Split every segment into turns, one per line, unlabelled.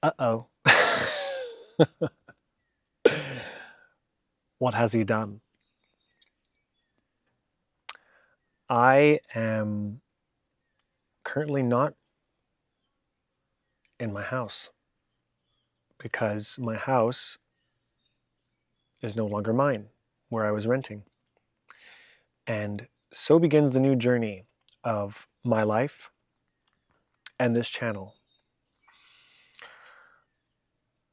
Uh-oh. What has he done? I am currently not in my house because my house is no longer mine, where I was renting. And so begins the new journey of my life and this channel.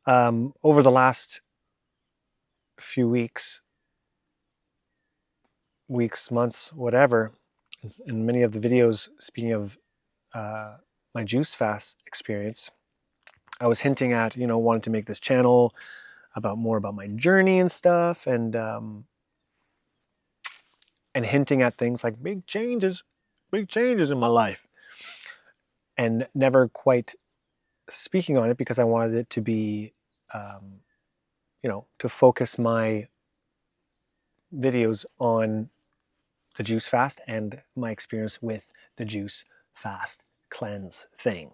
Over the last few weeks, months, whatever, in many of the videos, speaking of my juice fast experience, I was hinting at, wanting to make this channel about more about my journey and stuff, and hinting at things like big changes in my life, and never quite speaking on it because I wanted it to be, to focus my videos on the juice fast and my experience with the juice fast cleanse thing.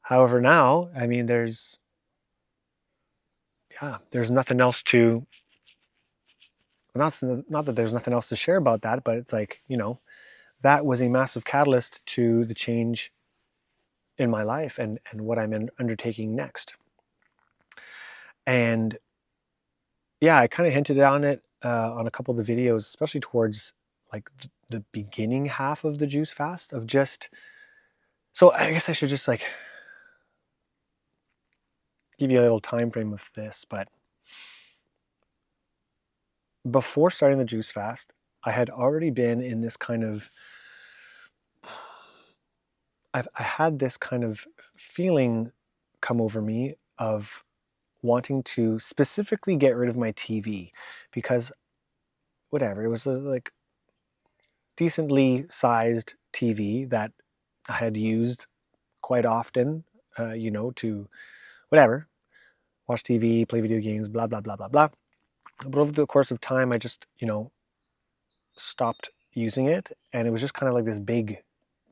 However, now, I mean, there's nothing else to, not that there's nothing else to share about that, but it's like, that was a massive catalyst to the change in my life and what I'm undertaking next. And yeah, I kind of hinted on it on a couple of the videos, especially towards like the beginning half of the juice fast, of just, so I guess I should just like give you a little time frame of this. But before starting the juice fast, I had already been in this kind of, I had this kind of feeling come over me of wanting to specifically get rid of my TV, because whatever, it was a like decently sized TV that I had used quite often, to whatever, watch TV, play video games, blah, blah, blah, blah, blah. But over the course of time, I just, stopped using it. And it was just kind of like this big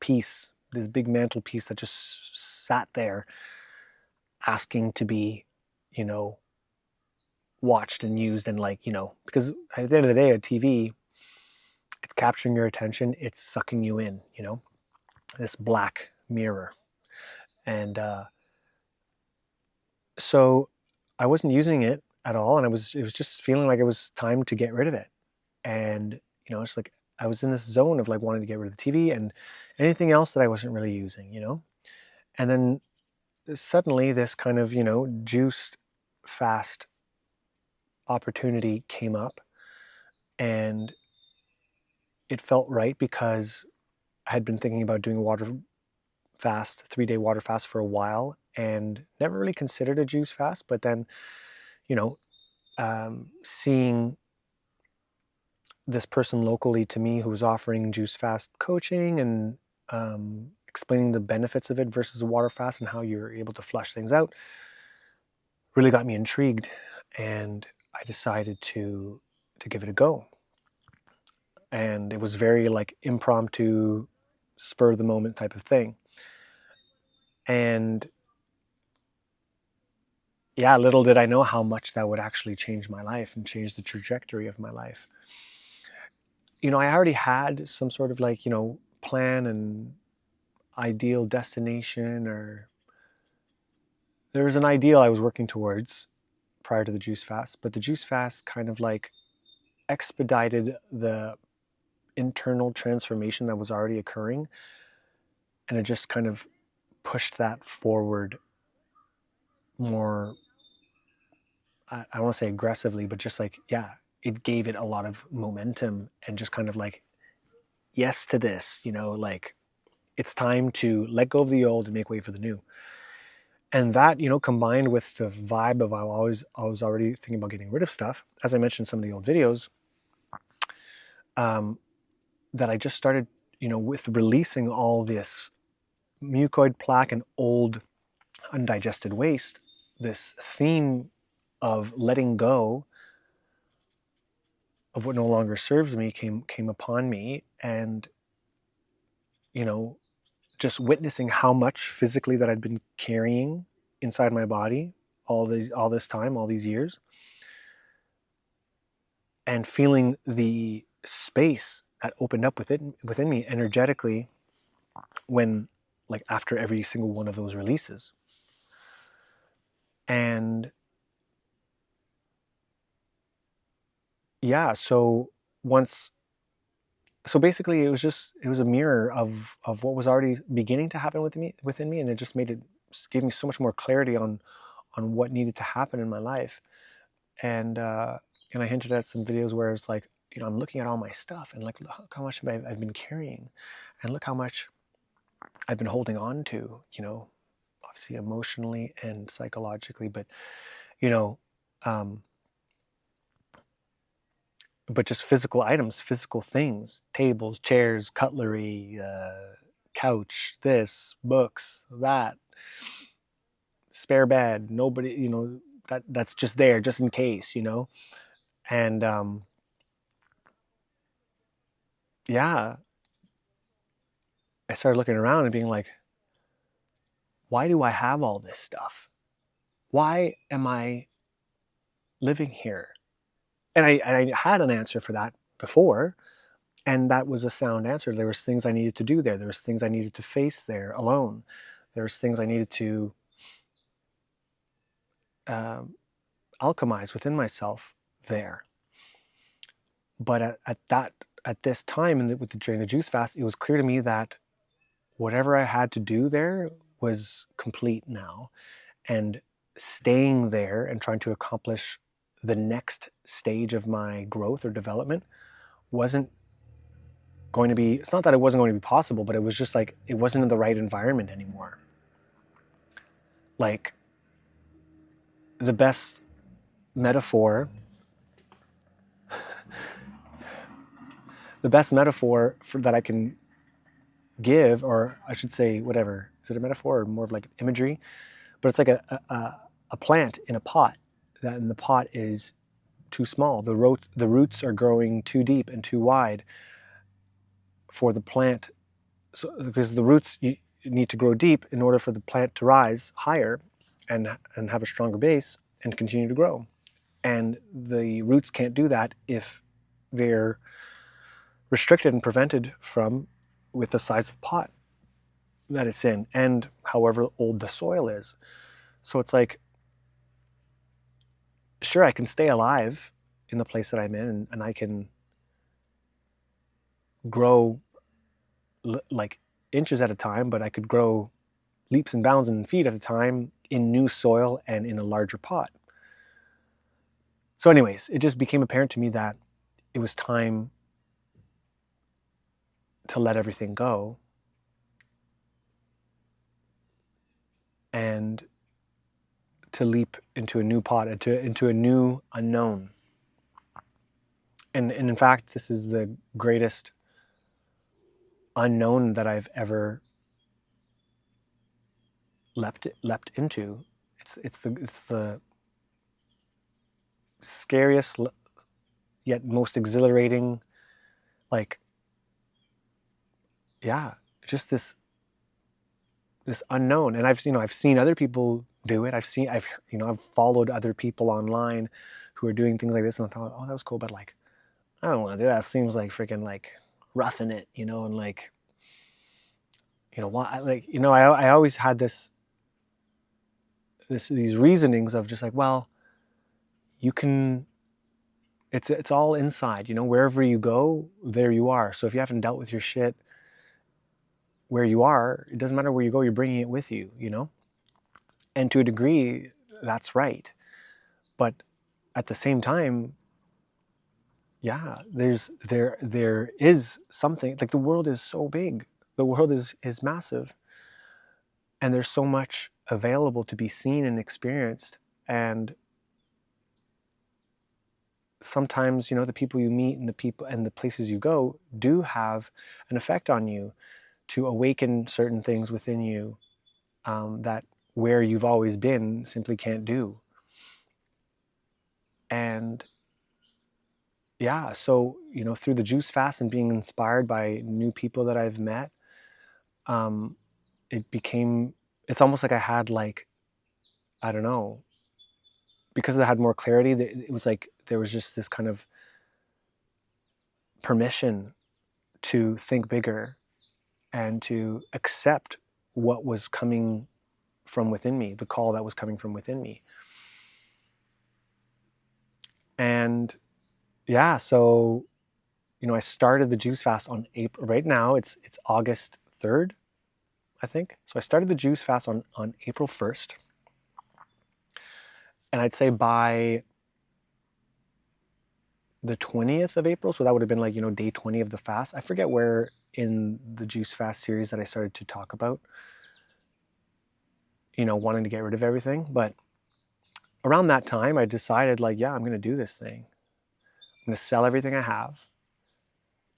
piece, this big mantelpiece that just sat there asking to be, watched and used. And like, because at the end of the day, a TV, it's capturing your attention, it's sucking you in, this black mirror. And so I wasn't using it at all, and it was just feeling like it was time to get rid of it. And it's like I was in this zone of like wanting to get rid of the TV and anything else that I wasn't really using, And then suddenly this kind of, juiced fast opportunity came up, and it felt right because I had been thinking about doing a water fast, 3-day water fast for a while, and never really considered a juice fast. But then, you know, seeing this person locally to me who was offering juice fast coaching and explaining the benefits of it versus a water fast and how you're able to flush things out really got me intrigued, and I decided to give it a go. And it was very like impromptu, spur of the moment type of thing. And yeah, little did I know how much that would actually change my life and change the trajectory of my life. I already had some sort of like, plan and ideal destination, or there was an ideal I was working towards prior to the juice fast, but the juice fast kind of like expedited the internal transformation that was already occurring, and it just kind of pushed that forward more. I don't want to say aggressively, but just like, yeah, it gave it a lot of momentum and just kind of like, yes to this, like it's time to let go of the old and make way for the new. And that, combined with the vibe of I was already thinking about getting rid of stuff, as I mentioned in some of the old videos, that I just started, with releasing all this mucoid plaque and old undigested waste, this theme of letting go of what no longer serves me came upon me. And just witnessing how much physically that I'd been carrying inside my body all this time, all these years, and feeling the space that opened up within me energetically when, like, after every single one of those releases. And yeah, once so basically it was a mirror of what was already beginning to happen within me, and it just gave me so much more clarity on what needed to happen in my life. And uh and I hinted at some videos where it's like, I'm looking at all my stuff and like, look how much I've been carrying, and look how much I've been holding on to, obviously emotionally and psychologically, you know um but just physical items, physical things, tables, chairs, cutlery, couch, this, books, that, spare bed, nobody, that's just there just in case, and yeah, I started looking around and being like, why do I have all this stuff? Why am I living here? And I had an answer for that before, and that was a sound answer. There was things I needed to do there. There was things I needed to face there alone. There was things I needed to um, alchemize within myself there. But at this time, during the juice fast, it was clear to me that whatever I had to do there was complete now, and staying there and trying to accomplish the next stage of my growth or development wasn't going to be, it's not that it wasn't going to be possible, but it was just like, it wasn't in the right environment anymore. Like, the best metaphor that I can give, or I should say, whatever, is it a metaphor or more of like imagery? But it's like a plant in a pot, that in the pot is too small. The roots are growing too deep and too wide for the plant. So because the roots need to grow deep in order for the plant to rise higher and have a stronger base and continue to grow. And the roots can't do that if they're restricted and prevented from, with the size of pot that it's in, and however old the soil is. So it's like, sure, I can stay alive in the place that I'm in, and I can grow like inches at a time, but I could grow leaps and bounds and feet at a time in new soil and in a larger pot. So anyways, it just became apparent to me that it was time to let everything go and to leap into a new pot, into a new unknown. And in fact, this is the greatest unknown that I've ever leapt into. It's the scariest yet most exhilarating, like, yeah, just this unknown. And I've seen other people do it. I've followed other people online who are doing things like this, and I thought, oh, that was cool, but like, I don't want to do that. It seems like freaking like roughing it, and like, why, like, I always had these reasonings of just like, well, you can, it's all inside, wherever you go, there you are. So if you haven't dealt with your shit where you are, it doesn't matter where you go, you're bringing it with you, and to a degree, that's right. But at the same time, yeah, there is something, like, the world is so big, the world is massive, and there's so much available to be seen and experienced. And sometimes, the people you meet and the places you go do have an effect on you to awaken certain things within you, that where you've always been simply can't do. And yeah, so, through the juice fast and being inspired by new people that I've met, it's almost like I had like, I don't know, because I had more clarity, it was like there was just this kind of permission to think bigger and to accept what was coming from within me, the call that was coming from within me. And yeah, so I started the juice fast on April. Right now, it's August 3rd, I think. So I started the juice fast on April 1st, and I'd say by the 20th of April, so that would have been like day 20 of the fast. I forget where in the juice fast series that I started to talk about wanting to get rid of everything, but around that time I decided like, yeah, I'm going to do this thing. I'm going to sell everything I have,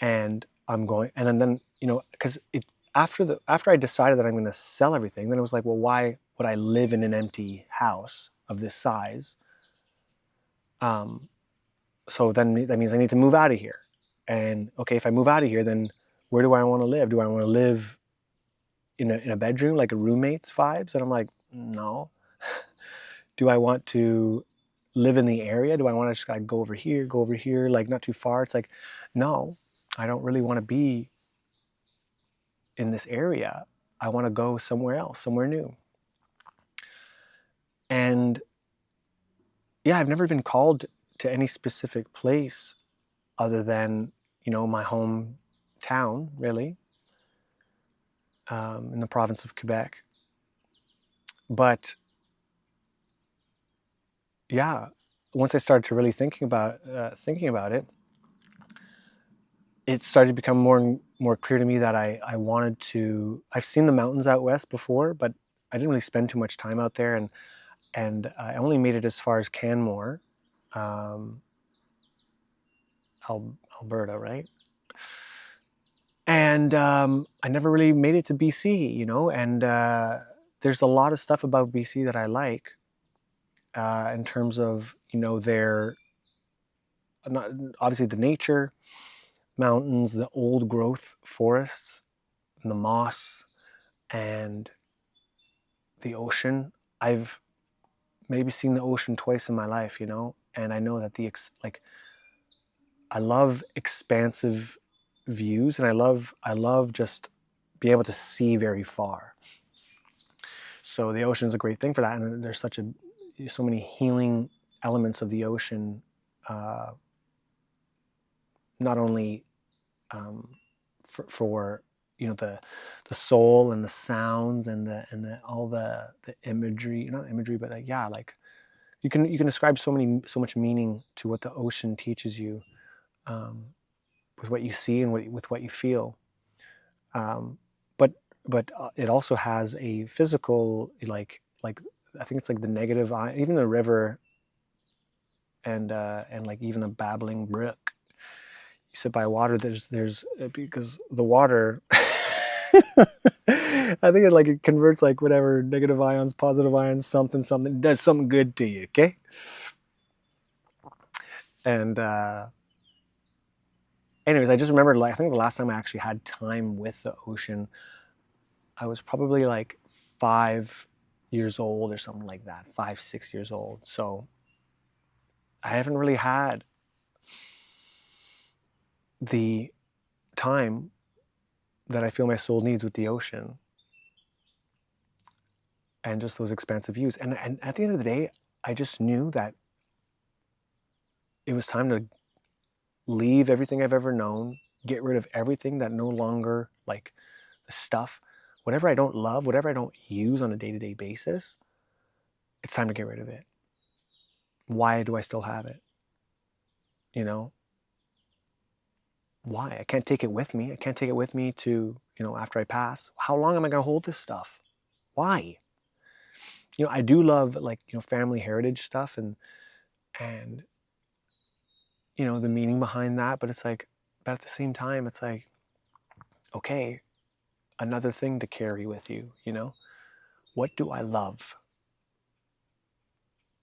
and I'm going, and then because it after I decided that I'm going to sell everything, then it was like, well, why would I live in an empty house of this size? So then that means I need to move out of here. And okay, if I move out of here, then where do I want to live? Do I want to live in a bedroom, like a roommate's vibes? And I'm like, no. Do I want to live in the area? Do I want to just like go over here, like not too far? It's like, no, I don't really want to be in this area. I want to go somewhere else, somewhere new. And yeah, I've never been called to any specific place other than, my hometown, really, in the province of Quebec. But yeah, once I started to really thinking about it, it started to become more and more clear to me that I wanted to. I've seen the mountains out west before, but I didn't really spend too much time out there, and I only made it as far as Canmore, um, Alberta, right? And I never really made it to BC, and there's a lot of stuff about BC that I like, in terms of their, not obviously, the nature, mountains, the old growth forests, and the moss, and the ocean. I've maybe seen the ocean twice in my life, and I know that like, I love expansive views, and I love just being able to see very far. So the ocean is a great thing for that, and there's so many healing elements of the ocean, uh, not only for the soul and the sounds and the all the imagery, not imagery, but like, yeah, like you can ascribe so much meaning to what the ocean teaches you, um, with what you see and with what you feel. Um, but it also has a physical, like I think it's like the negative eye, even the river, and like even a babbling brook. You sit by water. There's because the water. I think it converts like whatever negative ions, positive ions, something something, does something good to you. Okay, and anyways, I just remembered, like, I think the last time I actually had time with the ocean, I was probably like 5 years old or something like that, 5, 6 years old. So I haven't really had the time that I feel my soul needs with the ocean and just those expansive views. And at the end of the day, I just knew that it was time to leave everything I've ever known, get rid of everything that no longer, like the stuff, whatever I don't love, whatever I don't use on a day-to-day basis, it's time to get rid of it. Why do I still have it? You know, why? I can't take it with me. I can't take it with me to, after I pass. How long am I going to hold this stuff? Why? I do love, like, family heritage stuff, and the meaning behind that, but it's like, but at the same time, it's like, okay, another thing to carry with you, what do I love?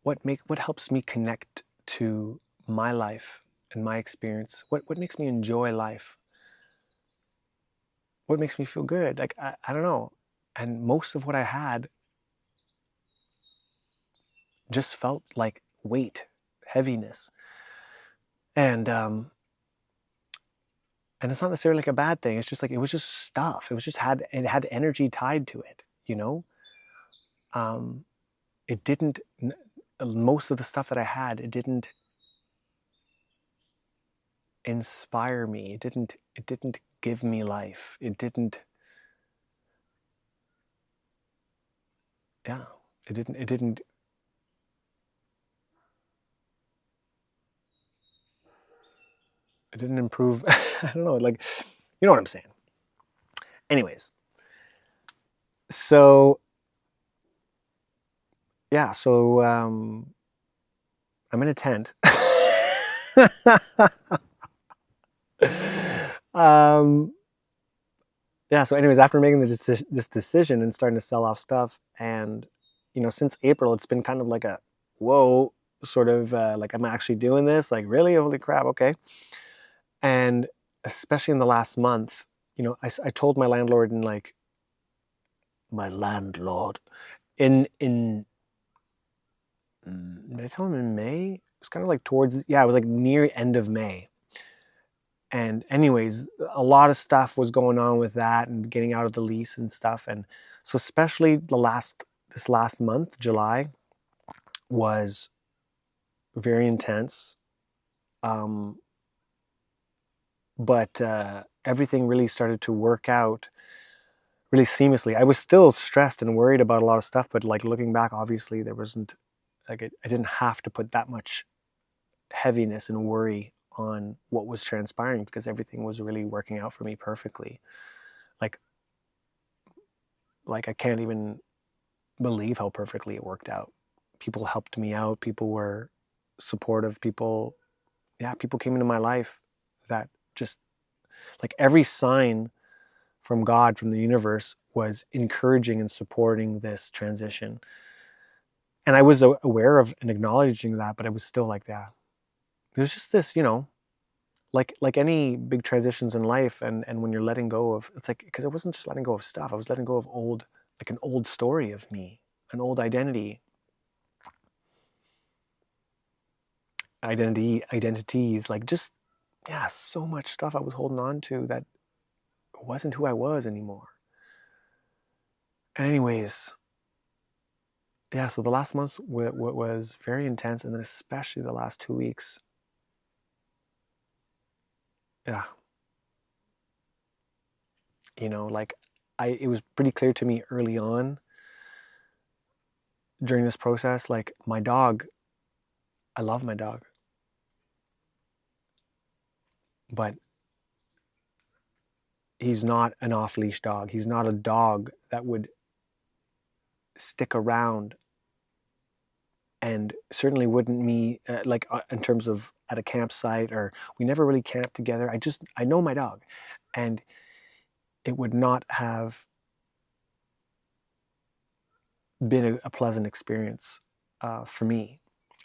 What helps me connect to my life and my experience? What makes me enjoy life? What makes me feel good? Like, I don't know. And most of what I had just felt like weight, heaviness. And it's not necessarily like a bad thing. It's just like it was just stuff. It was just it had energy tied to it, you know? Um, it didn't most of the stuff that I had, it didn't inspire me. It didn't give me life. Yeah. It didn't improve. I don't know, like, you know what I'm saying. Anyways, so yeah, so I'm in a tent. um yeah, so anyways, after making this decision and starting to sell off stuff, and since April, it's been kind of like a whoa, sort of like, I'm actually doing this, like, really, holy crap, okay. And especially in the last month, I told my landlord, in like my landlord in did I tell him in May? It was kind of like towards, yeah, it was like near end of May. And anyways, a lot of stuff was going on with that and getting out of the lease and stuff. And so especially this last month, July, was very intense. Um, but everything really started to work out really seamlessly. I was still stressed and worried about a lot of stuff, but like, looking back, obviously there wasn't, like, I didn't have to put that much heaviness and worry on what was transpiring, because everything was really working out for me perfectly. Like I can't even believe how perfectly it worked out. People helped me out. People were supportive. People came into my life that just, like, every sign from God, from the universe, was encouraging and supporting this transition. And I was aware of and acknowledging that, but I was still like, yeah, there's just this, like any big transitions in life, and when you're letting go of, it's like, because I wasn't just letting go of stuff, I was letting go of an old story of me, an old identities, like, just, yeah, so much stuff I was holding on to that wasn't who I was anymore. And anyways, yeah, so the last month was very intense, and then especially the last 2 weeks, yeah, like, it was pretty clear to me early on during this process, like, my dog, I love my dog, but he's not an off-leash dog. He's not a dog that would stick around, and certainly wouldn't me, like, in terms of at a campsite, or we never really camped together. I know my dog, and it would not have been a pleasant experience for me,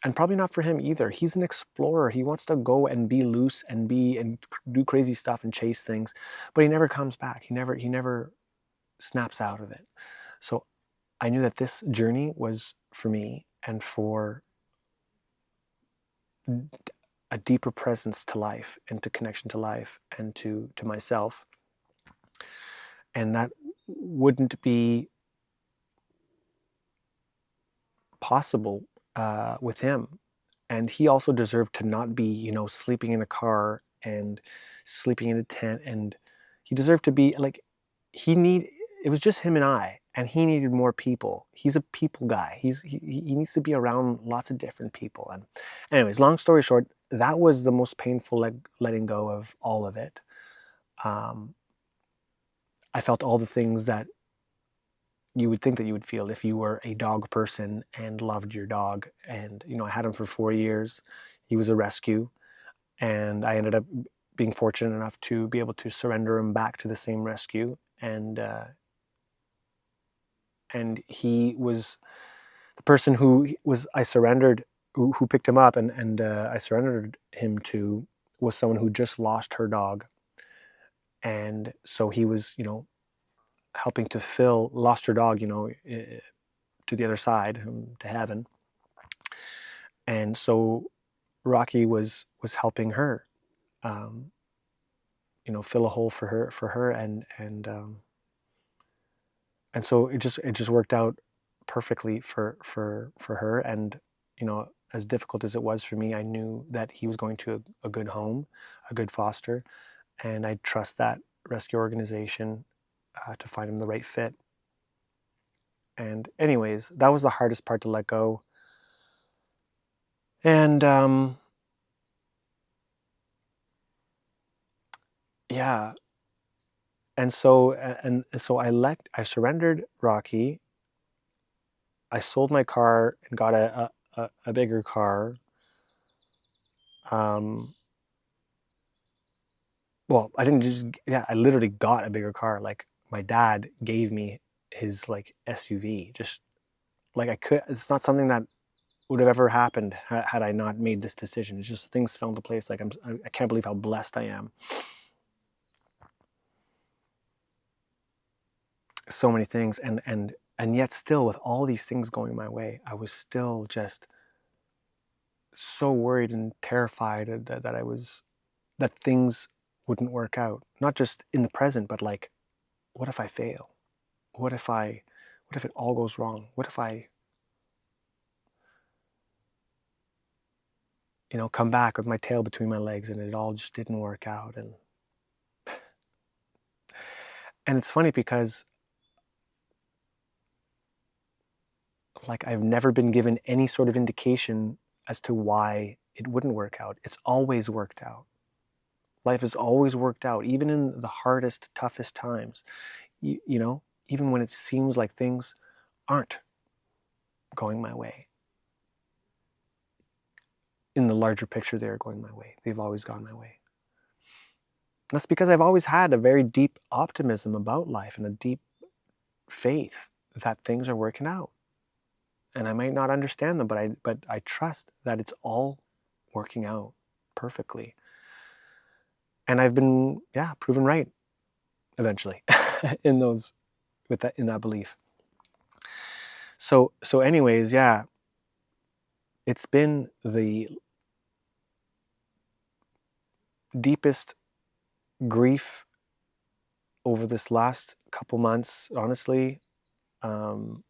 and probably not for him either. He's an explorer. He wants to go and be loose and do crazy stuff and chase things, but he never comes back. He never snaps out of it. So I knew that this journey was for me, and for a deeper presence to life, and to connection to life, and to myself. And that wouldn't be possible with him. And he also deserved to not be, sleeping in a car and sleeping in a tent. And he deserved to be like, it was just him and I, and he needed more people. He's a people guy. He needs to be around lots of different people. And anyways, long story short, that was the most painful, like, letting go of all of it. Um, I felt all the things that you would think that you would feel if you were a dog person and loved your dog. And I had him for 4 years. He was a rescue, and I ended up being fortunate enough to be able to surrender him back to the same rescue. And he was the person I surrendered, who picked him up, and I surrendered him to, was someone who just lost her dog. And so he was, helping to Phil lost her dog, to the other side, to heaven. And so Rocky was helping her, um, fill a hole for her, and so it just worked out perfectly for her. And as difficult as it was for me, I knew that he was going to a good home, a good foster, and I trust that rescue organization to find him the right fit. And anyways, that was the hardest part to let go. And yeah, and so I surrendered Rocky. I sold my car and got a bigger car. Um, well, I didn't just, yeah, I literally got a bigger car. Like my dad gave me his like SUV. Just like it's not something that would have ever happened had I not made this decision. It's just things fell into place. Like I can't believe how blessed I am. So many things, and yet still with all these things going my way, I was still just so worried and terrified that things wouldn't work out. Not just in the present, but like, what if I fail? What if it all goes wrong? What if I, come back with my tail between my legs and it all just didn't work out? And it's funny because like I've never been given any sort of indication as to why it wouldn't work out. It's always worked out. Life has always worked out, even in the hardest, toughest times. Even when it seems like things aren't going my way. In the larger picture, they're going my way. They've always gone my way. That's because I've always had a very deep optimism about life and a deep faith that things are working out. And I might not understand them, but I trust that it's all working out perfectly. And I've been, yeah, proven right eventually in that belief. So anyways, yeah, it's been the deepest grief over this last couple months, honestly. Um,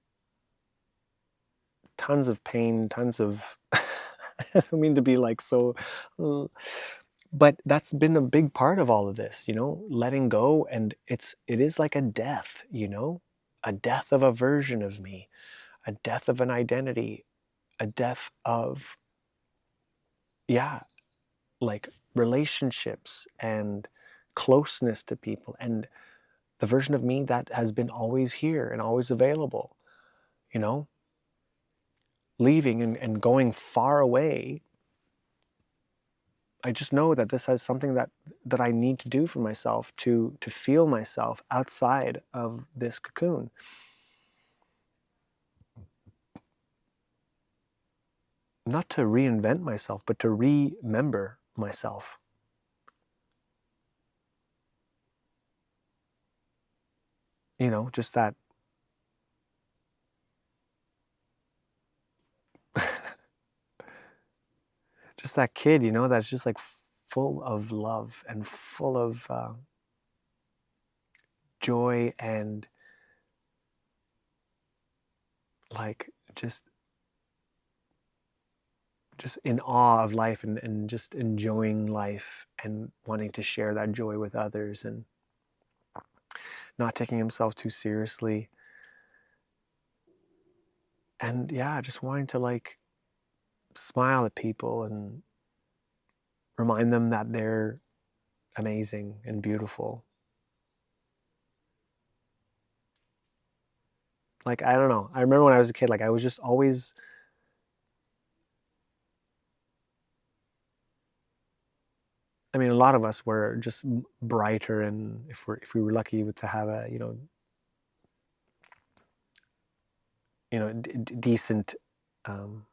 Tons of pain, tons of I don't mean to be like so, uh, but that's been a big part of all of this, letting go. And it is like a death, a death of a version of me, a death of an identity, a death of, yeah, like relationships and closeness to people, and the version of me that has been always here and always available, you know leaving and going far away. I just know that this is something that I need to do for myself to feel myself outside of this cocoon. Not to reinvent myself, but to remember myself. Just that just that kid, that's just like full of love and full of joy and like just in awe of life and just enjoying life and wanting to share that joy with others and not taking himself too seriously. And yeah, just wanting to like smile at people and remind them that they're amazing and beautiful. Like, I don't know. I remember when I was a kid, like I was just always, I mean, a lot of us were just brighter, and if we were lucky to have a, decent, um,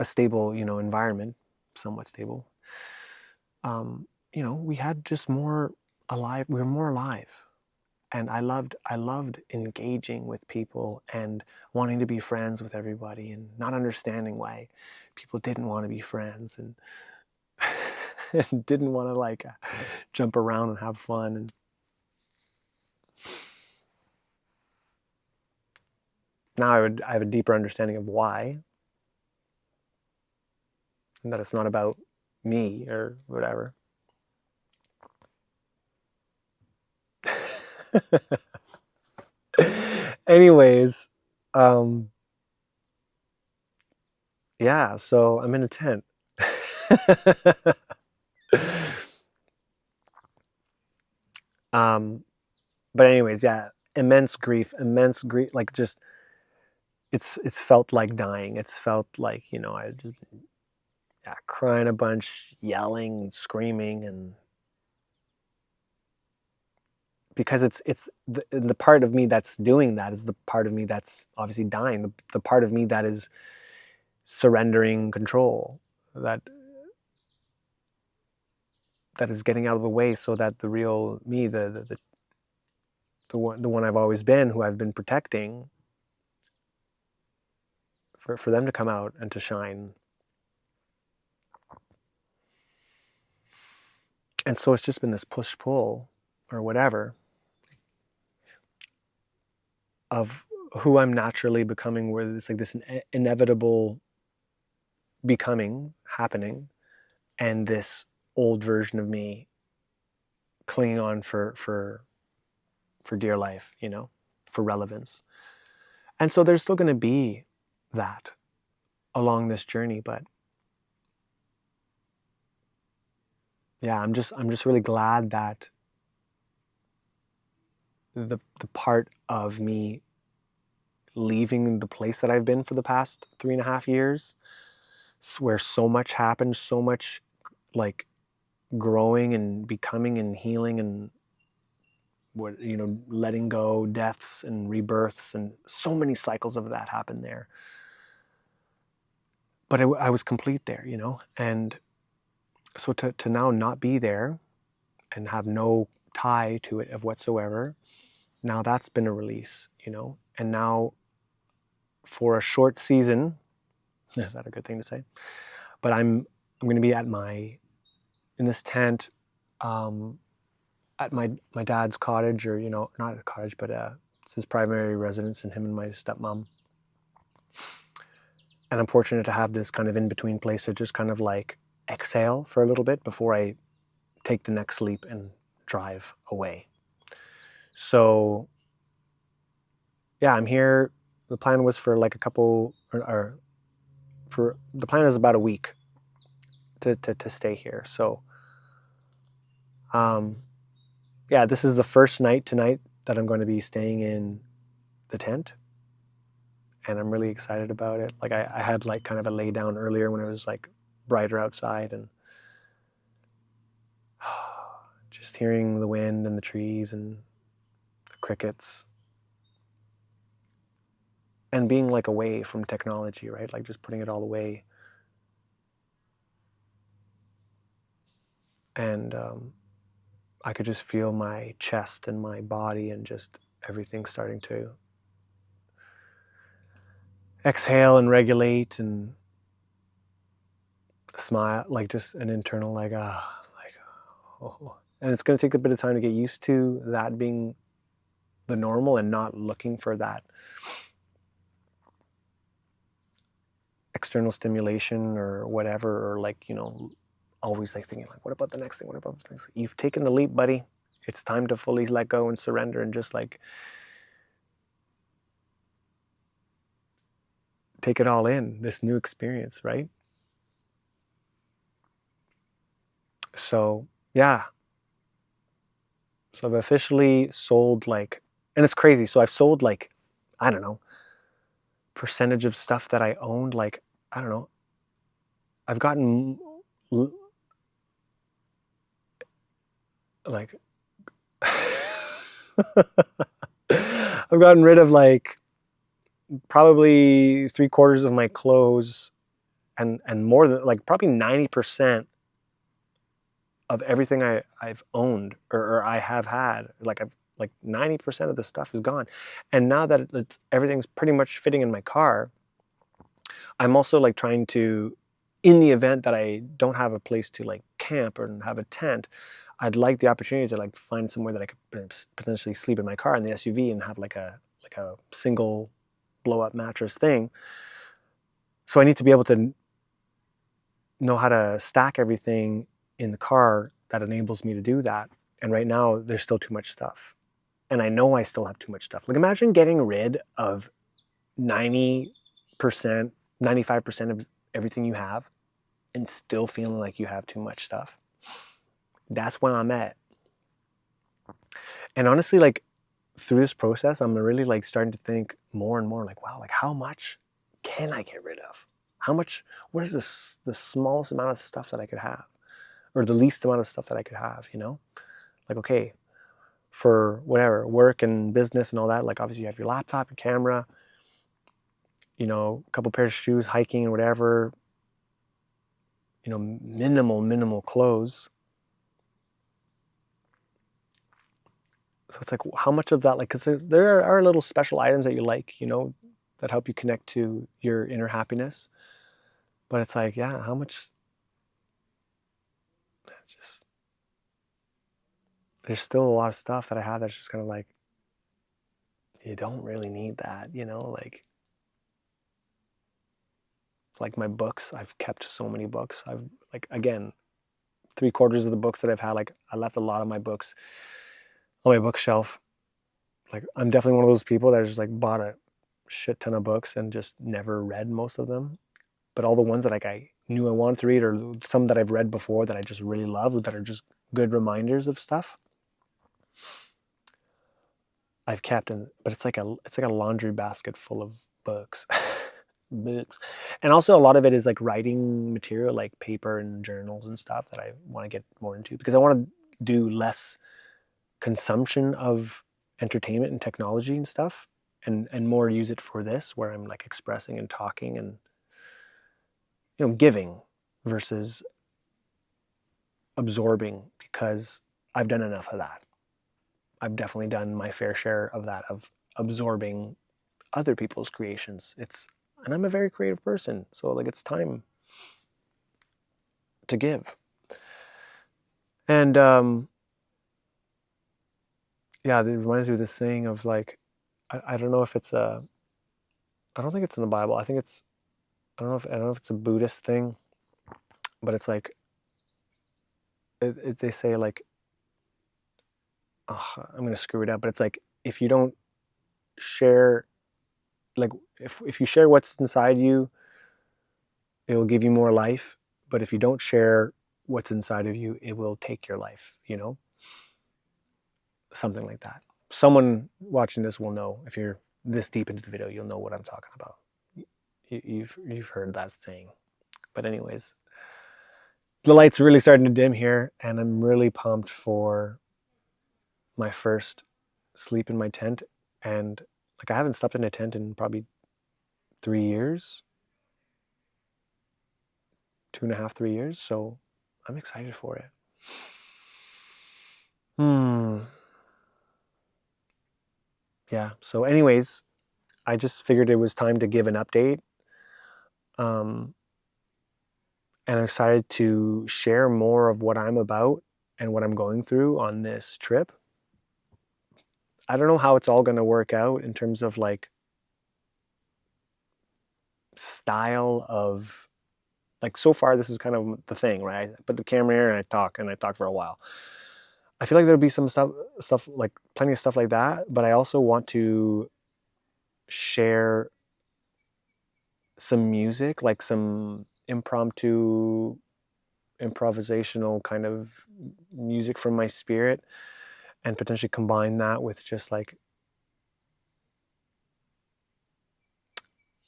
a stable, environment, somewhat stable. We had just more alive. We were more alive, And I loved engaging with people and wanting to be friends with everybody and not understanding why people didn't want to be friends and, and didn't want to like jump around and have fun. And now I have a deeper understanding of why, and that it's not about me or whatever. Anyways, um, yeah, so I'm in a tent. um, but anyways, yeah, immense grief, like just it's felt like dying. It's felt like, I just, yeah, crying a bunch, yelling, screaming, and because it's the part of me that's doing that is the part of me that's obviously dying. The part of me that is surrendering control, that that is getting out of the way so that the real me, the one I've always been, who I've been protecting, for them to come out and to shine. And so it's just been this push pull or whatever of who I'm naturally becoming, where it's like this inevitable becoming happening, and this old version of me clinging on for dear life, for relevance. And so there's still going to be that along this journey, but yeah, I'm just really glad that the part of me leaving the place that I've been for the past 3.5 years, where so much happened, so much like growing and becoming and healing and what, letting go, deaths and rebirths, and so many cycles of that happened there. But I was complete there, and so to now not be there and have no tie to it of whatsoever, now that's been a release, and now for a short season, is that a good thing to say? But I'm going to be in this tent, um, at my dad's cottage, or not a cottage, but it's his primary residence, and him and my stepmom. And I'm fortunate to have this kind of in between place to just kind of like exhale for a little bit before I take the next leap and drive away. So yeah, I'm here. The plan was for like a couple, or for the plan is about a week to stay here. So um, yeah, this is the first night tonight that I'm going to be staying in the tent, and I'm really excited about it. Like I had like kind of a lay down earlier when it was like brighter outside, and just hearing the wind and the trees and the crickets, and being like away from technology, right? Like just putting it all away. And I could just feel my chest and my body and just everything starting to exhale and regulate and smile, like just an internal like like oh. And it's going to take a bit of time to get used to that being the normal and not looking for that external stimulation or whatever, or like, always like thinking like, what about the next thing, what about the next thing? You've taken the leap, buddy. It's time to fully let go and surrender and just like take it all in, this new experience, right? So yeah, so I've officially sold like, and it's crazy, so I've sold like, I don't know, percentage of stuff that I owned, like, I don't know, I've gotten like I've gotten rid of like probably 3/4 of my clothes, and more than like probably 90% of everything I've owned, or I have had. Like Like 90% of the stuff is gone. And now that everything's pretty much fitting in my car, I'm also like trying to, in the event that I don't have a place to like camp or have a tent, I'd like the opportunity to like find somewhere that I could potentially sleep in my car in the SUV and have like a single blow up mattress thing. So I need to be able to know how to stack everything in the car that enables me to do that. And right now there's still too much stuff. And I know I still have too much stuff. Like imagine getting rid of 90%, 95% of everything you have and still feeling like you have too much stuff. That's where I'm at. And honestly, like through this process, I'm really like starting to think more and more like, wow, like how much can I get rid of? How much, what is this, the smallest amount of stuff that I could have? Or the least amount of stuff that I could have, you know? Like, okay, for whatever, work and business and all that, like obviously you have your laptop, your camera, you know, a couple pairs of shoes, hiking and whatever, you know, minimal clothes. So it's like, how much of that, like, because there are little special items that you like, you know, that help you connect to your inner happiness. But it's like, yeah, how much, just, there's still a lot of stuff that I have that's just kind of like, you don't really need that, you know, like my books, I've kept so many books. I've like, again, 3/4 of the books that I've had, like I left a lot of my books on my bookshelf. Like I'm definitely one of those people that just like bought a shit ton of books and just never read most of them. But all the ones that like I knew I wanted to read, or some that I've read before that I just really love, that are just good reminders of stuff, I've kept. And but it's like a laundry basket full of books. Books. And also a lot of it is like writing material, like paper and journals and stuff that I want to get more into, because I want to do less consumption of entertainment and technology and stuff, and more use it for this, where I'm like expressing and talking and, you know, giving versus absorbing, because I've done enough of that. I've definitely done my fair share of that, of absorbing other people's creations. And I'm a very creative person, so like it's time to give. And yeah, it reminds me of this saying of like, I don't know if it's I don't think it's in the Bible. I think it's, I don't know if it's a Buddhist thing, but it's like, they say like, oh, I'm gonna screw it up, but it's like, if you don't share, like if you share what's inside you, it will give you more life. But if you don't share what's inside of you, it will take your life, you know? Something like that. Someone watching this will know. If you're this deep into the video, you'll know what I'm talking about. You've heard that saying. But anyways, the light's really starting to dim here, and I'm really pumped for my first sleep in my tent. And like I haven't slept in a tent in probably 3 years, 2.5, 3 years. So I'm excited for it. Yeah. So anyways, I just figured it was time to give an update. And I'm excited to share more of what I'm about and what I'm going through on this trip. I don't know how it's all going to work out in terms of like style of, like, so far this is kind of the thing, right? I put the camera here and I talk for a while. I feel like there'll be some stuff like plenty of stuff like that, but I also want to share some music, like some improvisational kind of music from my spirit, and potentially combine that with just like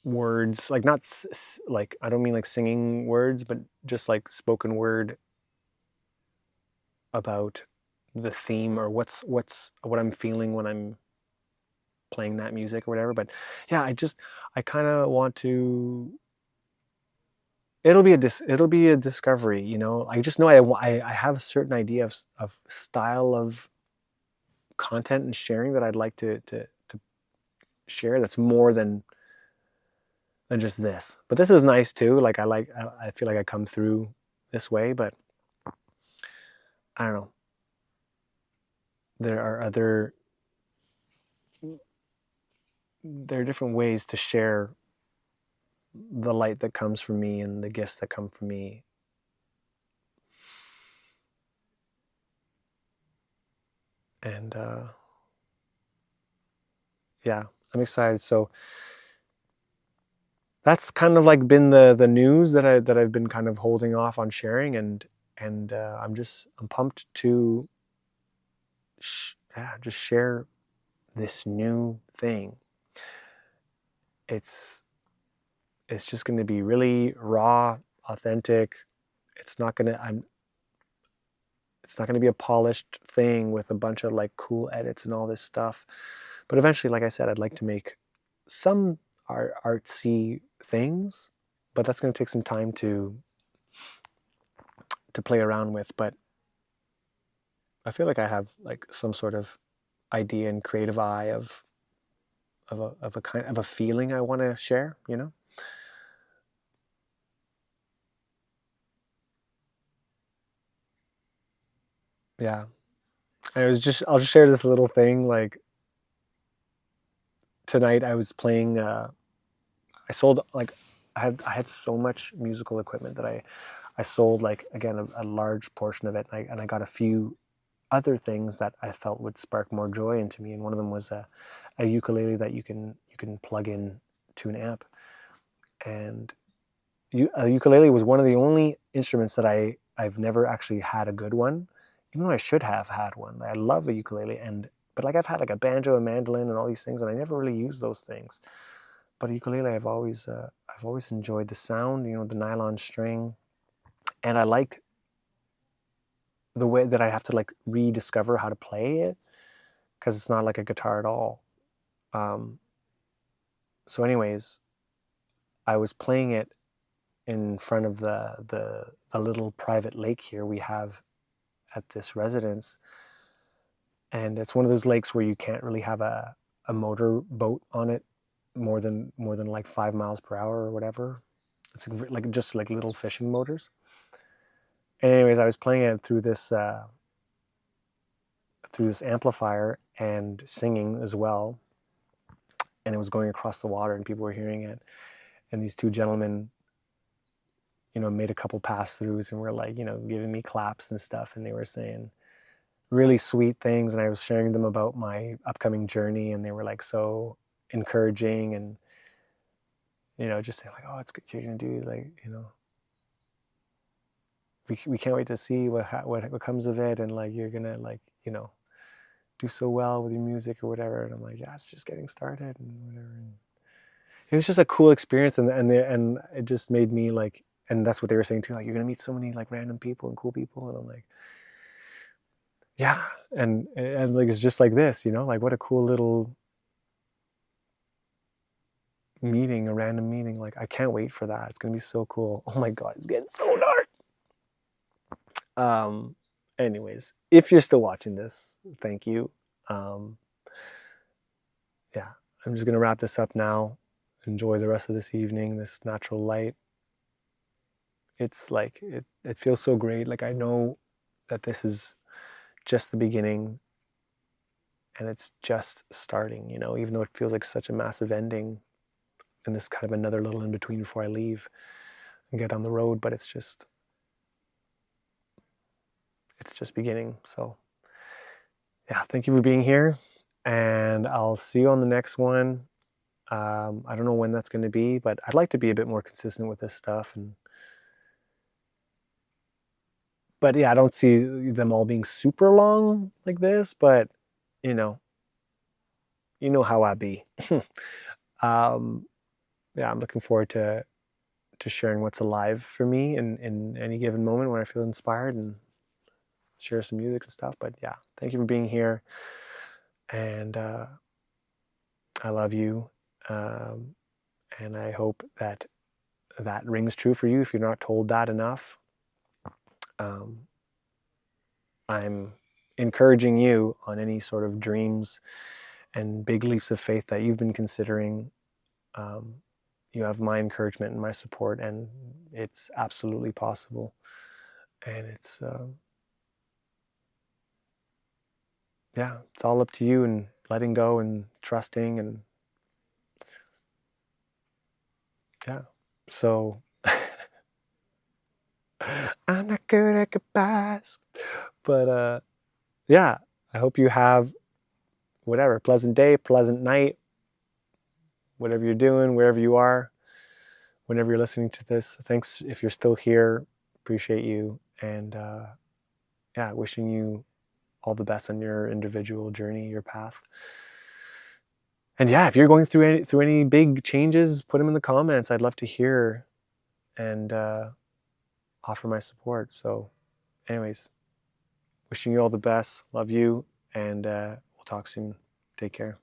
words, like not like, I don't mean like singing words, but just like spoken word about the theme, or what I'm feeling when I'm playing that music or whatever. But yeah, I kind of want to, it'll be a discovery, you know. I just know I have a certain idea of style of content and sharing that I'd like to share that's more than just this. But this is nice too. Like I feel like I come through this way, but I don't know. There are different ways to share the light that comes from me and the gifts that come from me. And yeah, I'm excited. So that's kind of like been the news that I've been kind of holding off on sharing, and I'm pumped to just share this new thing. It's just going to be really raw, authentic. It's not going to I'm it's not going to be a polished thing with a bunch of like cool edits and all this stuff. But eventually, like I said, I'd like to make some artsy things, but that's going to take some time to play around with. But I feel like I have like some sort of idea and creative eye of a kind of a feeling I want to share, you know? Yeah. And I'll just share this little thing. Like tonight I was playing I sold like I had so much musical equipment that I sold like again a large portion of it, and I got a few other things that I felt would spark more joy into me, and one of them was a ukulele that you can plug in to an amp. And a ukulele was one of the only instruments that I've never actually had a good one, even though I should have had one. I love a ukulele, and but like I've had like a banjo, a mandolin, and all these things, and I never really used those things. But a ukulele, I've always enjoyed the sound, you know, the nylon string, and I like the way that I have to like rediscover how to play it because it's not like a guitar at all. Um, so, anyways, I was playing it in front of the little private lake here we have at this residence, and it's one of those lakes where you can't really have a motor boat on it more than like 5 miles per hour or whatever. It's like just like little fishing motors. And anyways, I was playing it through this amplifier and singing as well, and it was going across the water, and people were hearing it. And these two gentlemen, you know, made a couple pass throughs and were like, you know, giving me claps and stuff, and they were saying really sweet things, and I was sharing them about my upcoming journey, and they were like so encouraging, and you know, just saying like, oh, it's good, you're gonna do like, you know, we can't wait to see what comes of it, and like you're gonna like, you know, do so well with your music or whatever. And I'm like, yeah, it's just getting started and whatever. And it was just a cool experience, and it just made me like, and that's what they were saying too, like you're gonna meet so many like random people and cool people, and I'm like, yeah, and like it's just like this, you know, like what a cool little meeting, a random meeting. Like I can't wait for that. It's gonna be so cool. Oh my god, it's getting so dark. Um, anyways, if you're still watching this, thank you. Um, yeah, I'm just gonna wrap this up now. Enjoy the rest of this evening, this natural light. It's like it feels so great. Like I know that this is just the beginning and it's just starting, you know, even though it feels like such a massive ending and this kind of another little in between before I leave and get on the road, but it's just beginning. So yeah, thank you for being here, and I'll see you on the next one. I don't know when that's going to be, but I'd like to be a bit more consistent with this stuff. But yeah, I don't see them all being super long like this, but you know, how I be. um, yeah, I'm looking forward to sharing what's alive for me in any given moment when I feel inspired and share some music and stuff. But yeah, thank you for being here, and I love you, um, and I hope that that rings true for you if you're not told that enough. Um, I'm encouraging you on any sort of dreams and big leaps of faith that you've been considering. You have my encouragement and my support, and it's absolutely possible. And it's yeah, it's all up to you, and letting go and trusting, and yeah. So I'm not good at goodbyes, but yeah, I hope you have whatever pleasant day, pleasant night, whatever you're doing, wherever you are, whenever you're listening to this. Thanks if you're still here. Appreciate you, and yeah, wishing you all the best on your individual journey, your path. And yeah, if you're going through any big changes, put them in the comments. I'd love to hear and offer my support. So, anyways, wishing you all the best. Love you, and we'll talk soon. Take care.